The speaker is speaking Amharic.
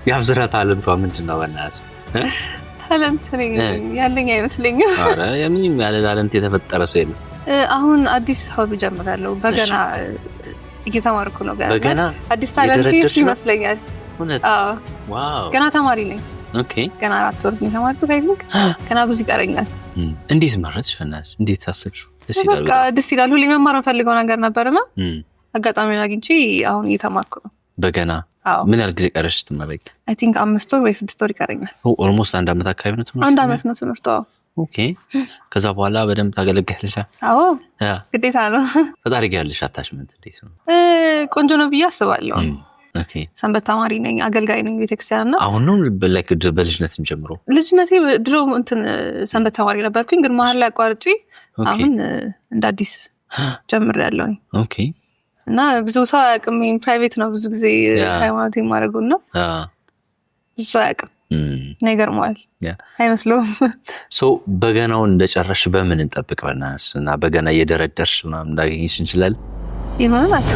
ያብዝራ ታለንቷ ምንድነው በእናትህ? ታለንት ነኝ ያለኝ አይመስለኝም። አረ የምንም ያለ ታለንት የተፈጠረ ሰው የለም። አሁን አዲስ ሆቢ ጀምራለሁ። በገና እየተማርኩ ነው። በገና አዲስ ታለንት ይመስለኛል። እውነት? ዋው! ገና ተማሪ ነኝ። ኦኬ። ገና 4 ወር ነው ተማርኩት። አይልክ ገና ብዙ ይቀረኛል። እንዴት መረጥሽ? በእናትሽ እንዴት ታሰብሽ? በቃ ደስ ይላል። ሁሌ መማር ፈልገው ነገር ነበርና አጋጣሚውን አግኝቼ አሁን እየተማርኩ ነው በገና። ምን ያህል ጊዜ ቀረሽ ትመረቂ? አይ ቲንክ 5 ወር ወይ 6 ወር ይቀረኛል። ኦልሞስት 1 አመት አካባቢ ነው ትምህርቱ? 1 አመት ነው ትምህርቱ። ኦኬ። ከዛ በኋላ በደንብ ታገለግያለሽ? አዎ ግዴታ ነው። ፈጣሪ ጋር ያለሽ አታችመንት እንዴት ነው? ቆንጆ ነው ብዬ አስባለሁ። ኦኬ። ሰንበት ተማሪ ነኝ፣ አገልጋይ ነኝ ቤተክርስቲያንና። አሁን ነው ላይክ በልጅነትም ጀምሮ? ልጅነቴ ድሮ ሰንበት ተማሪ ነበርኩኝ፣ ግን መሀል ላይ አቋርጬ አሁን እንደ አዲስ ጀምሬያለሁ። ኦኬ። እና ብዙ ሰው አያውቅም። ፕራይቬት ነው ብዙ ጊዜ ሃይማኖት የማደርገውና ብዙ ሰው አያውቅም። ነገር ማለት አይመስለውም። በገናውን እንደጨረሽ በምን እንጠብቅ በእናትሽ? እና በገና እየደረደርሽ ምናምን እንዳገኝሽ እንችላለን? ይሆናል።